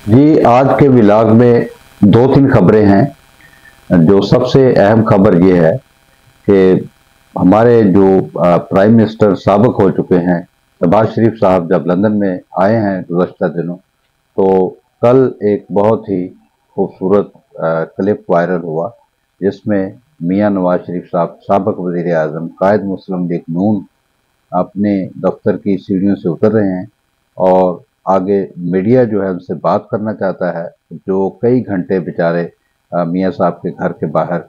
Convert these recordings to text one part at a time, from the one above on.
जी, आज के व्लॉग में 2-3 खबरें हैं। जो सबसे अहम खबर ये है कि हमारे जो प्राइम मिनिस्टर साबिक हो चुके हैं, शहबाज शरीफ साहब जब लंदन में आए हैं गुज़श्ता दिनों, तो कल एक बहुत ही खूबसूरत क्लिप वायरल हुआ, जिसमें मियां नवाज शरीफ साहब साबिक वज़ीर आज़म कायद मुस्लिम लीग नून अपने दफ्तर की सीढ़ियों से उतर रहे हैं और आगे मीडिया जो है उनसे बात करना चाहता है, जो कई घंटे बेचारे मियां साहब के घर के बाहर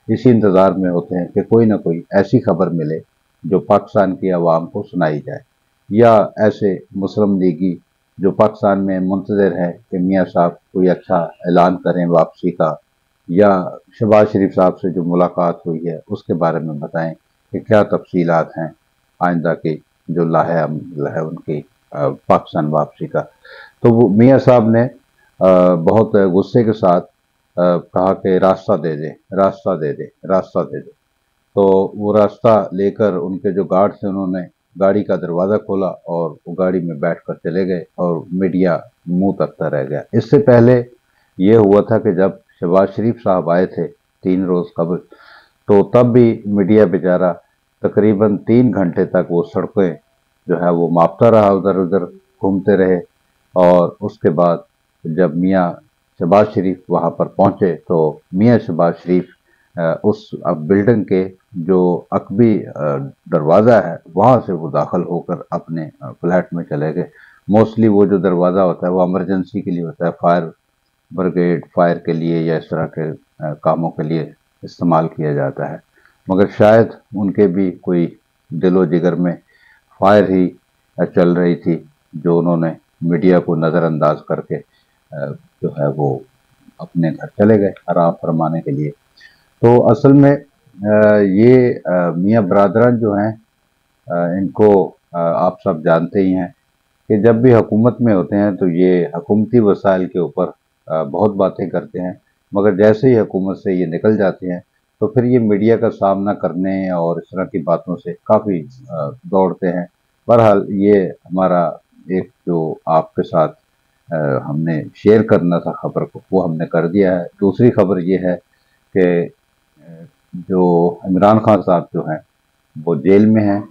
इसी इंतज़ार में होते हैं कि कोई ना कोई ऐसी खबर मिले जो पाकिस्तान की आवाम को सुनाई जाए, या ऐसे मुस्लिम लीगी जो पाकिस्तान में मुंतज़िर है कि मियां साहब कोई अच्छा ऐलान करें वापसी का, या शहबाज शरीफ साहब से जो मुलाकात हुई है उसके बारे में बताएं कि क्या तफसीलात हैं आइंदा की जो लाहेअमल है उनकी पाकिस्तान वापसी का। तो वो मियां साहब ने बहुत गुस्से के साथ कहा कि रास्ता दे दे, रास्ता दे दे, रास्ता दे दे। तो वो रास्ता लेकर उनके जो गार्ड थे उन्होंने गाड़ी का दरवाज़ा खोला और वो गाड़ी में बैठकर चले गए और मीडिया मुंह तकता रह गया। इससे पहले ये हुआ था कि जब शहबाज शरीफ साहब आए थे 3 रोज़ कबल, तो तब भी मीडिया बेचारा तकरीबन 3 घंटे तक वो सड़कें जो है वो मापता रहा, उधर उधर घूमते रहे। और उसके बाद जब मियाँ शहबाज शरीफ वहाँ पर पहुँचे तो मियाँ शहबाज शरीफ उस बिल्डिंग के जो अकबी दरवाज़ा है वहाँ से वो दाखिल होकर अपने फ्लैट में चले गए। मोस्टली वो जो दरवाज़ा होता है वो इमरजेंसी के लिए होता है, फायर ब्रिगेड, फायर के लिए या इस तरह के कामों के लिए इस्तेमाल किया जाता है। मगर शायद उनके भी कोई दिलो जिगर में फायर ही चल रही थी, जो उन्होंने मीडिया को नज़रअंदाज करके जो है वो अपने घर चले गए आराम फरमाने के लिए। तो असल में ये मियाँ बरादरान जो हैं, इनको आप सब जानते ही हैं कि जब भी हुकूमत में होते हैं तो ये हुकूमती वसाइल के ऊपर बहुत बातें करते हैं, मगर जैसे ही हुकूमत से ये निकल जाते हैं तो फिर ये मीडिया का सामना करने और इस तरह की बातों से काफ़ी दौड़ते हैं। बहरहाल ये हमारा एक जो आपके साथ हमने शेयर करना था खबर को, वो हमने कर दिया है। दूसरी खबर ये है कि जो इमरान खान साहब जो हैं वो जेल में हैं,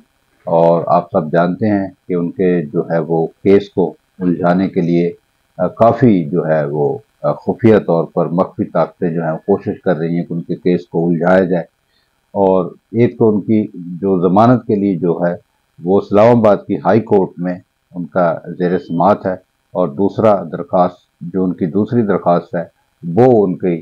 और आप सब जानते हैं कि उनके जो है वो केस को उलझाने के लिए काफ़ी जो है वो खुफिया तौर पर मख्फी ताकतें जो हैं कोशिश कर रही हैं कि उनके केस को उलझाया जाए। और एक तो उनकी जो ज़मानत के लिए जो है वो इस्लामाबाद की हाई कोर्ट में उनका ज़ेर समाअत है, और दूसरा दरख्वास्त जो उनकी दूसरी दरख्वास्त है वो उनकी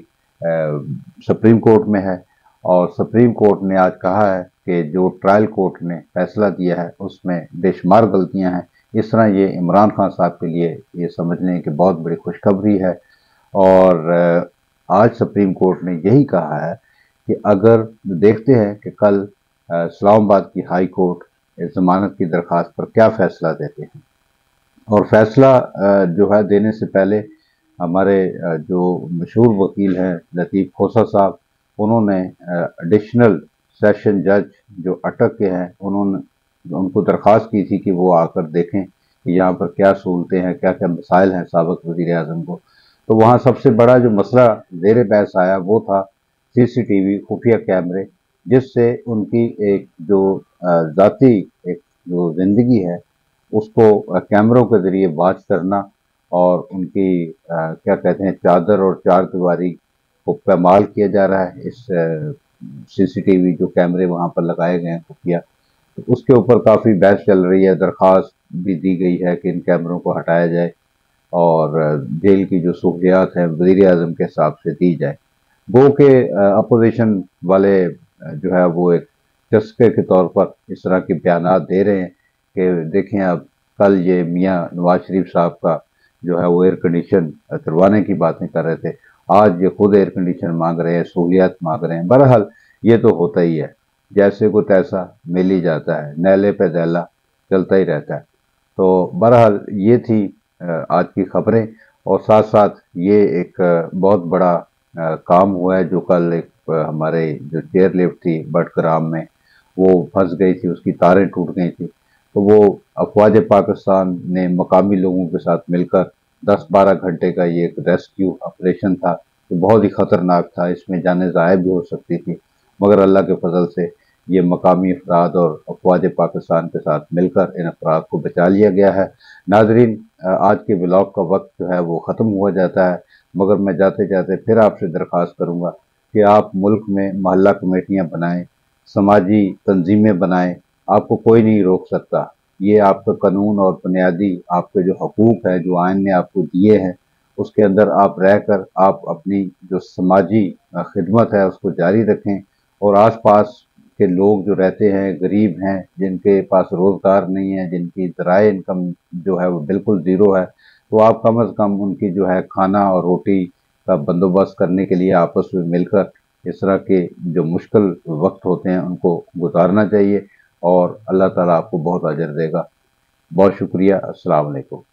सुप्रीम कोर्ट में है। और सुप्रीम कोर्ट ने आज कहा है कि जो ट्रायल कोर्ट ने फैसला दिया है उसमें बेशुमार गलतियां हैं। इस तरह ये इमरान खान साहब के लिए ये समझ लें कि बहुत बड़ी खुशखबरी है। और आज सुप्रीम कोर्ट ने यही कहा है कि अगर देखते हैं कि कल इस्लामाबाद की हाई कोर्ट इस ज़मानत की दरख्वास्त पर क्या फ़ैसला देते हैं। और फैसला जो है देने से पहले हमारे जो मशहूर वकील हैं लतीफ़ खोसा साहब, उन्होंने एडिशनल सेशन जज जो अटक के हैं उन्होंने उनको दरख्वास्त की थी कि वो आकर देखें कि यहाँ पर क्या सहूलतें हैं, क्या क्या मसाइल हैं साबिक़ वज़ीर आज़म को। तो वहाँ सबसे बड़ा जो मसला ज़ेर बहस आया वो था सीसीटीवी खुफिया कैमरे, जिससे उनकी एक जो ज़ाती एक जो ज़िंदगी है उसको कैमरों के ज़रिए वॉच करना, और उनकी क्या कहते हैं चादर और चार दीवारी को पामाल किया जा रहा है इस सीसीटीवी जो कैमरे वहाँ पर लगाए गए हैं खुफिया। तो उसके ऊपर काफ़ी बहस चल रही है, दरख्वास्त भी दी गई है कि इन कैमरों को हटाया जाए और जेल की जो सहूलियात हैं वज़ीर आज़म के हिसाब से दी जाए। गो के अपोजिशन वाले जो है वो एक चस्के के तौर पर इस तरह के बयानात दे रहे हैं कि देखें अब कल ये मियाँ नवाज शरीफ साहब का जो है वो एयर कंडीशन करवाने की बातें कर रहे थे, आज ये खुद एयर कंडीशन मांग रहे हैं, सहूलियात मांग रहे हैं। बहरहाल ये तो होता ही है, जैसे को तैसा मिल ही जाता है, नैले पे दैला चलता ही रहता है। तो बहरहाल ये थी आज की खबरें। और साथ साथ ये एक बहुत बड़ा काम हुआ है जो कल एक हमारे जो चेयर लिफ्ट थी बटग्राम में वो फंस गई थी, उसकी तारें टूट गई थी। तो वो अफवाज पाकिस्तान ने मकामी लोगों के साथ मिलकर 10-12 घंटे का ये एक रेस्क्यू ऑपरेशन था, तो बहुत ही ख़तरनाक था, इसमें जानें ज़ाया भी हो सकती थी, मगर अल्लाह के फ़ज़ल से ये मकामी अफराद और अफ़वाज पाकिस्तान के साथ मिलकर इन अफराद को बचा लिया गया है। नाज़रीन, आज के व्लॉग का वक्त जो है वो ख़त्म हुआ जाता है, मगर मैं जाते जाते फिर आपसे दरख्वास्त करूँगा कि आप मुल्क में मोहल्ला कमेटियाँ बनाएँ, समाजी तंजीमें बनाएँ, आपको कोई नहीं रोक सकता। ये आपका कानून और बुनियादी आपके जो हकूक़ हैं, जो आइन ने आपको दिए हैं, उसके अंदर आप रहकर आप अपनी जो समाजी खिदमत है उसको जारी रखें, और आस-पास के लोग जो रहते हैं, गरीब हैं, जिनके पास रोज़गार नहीं है, जिनकी ज़राए इनकम जो है वो बिल्कुल ज़ीरो है, तो आप कम अज़ कम उनकी जो है खाना और रोटी का बंदोबस्त करने के लिए आपस में मिलकर इस तरह के जो मुश्किल वक्त होते हैं उनको गुजारना चाहिए, और अल्लाह ताला आपको बहुत अजर देगा। बहुत शुक्रिया। अस्सलाम वालेकुम।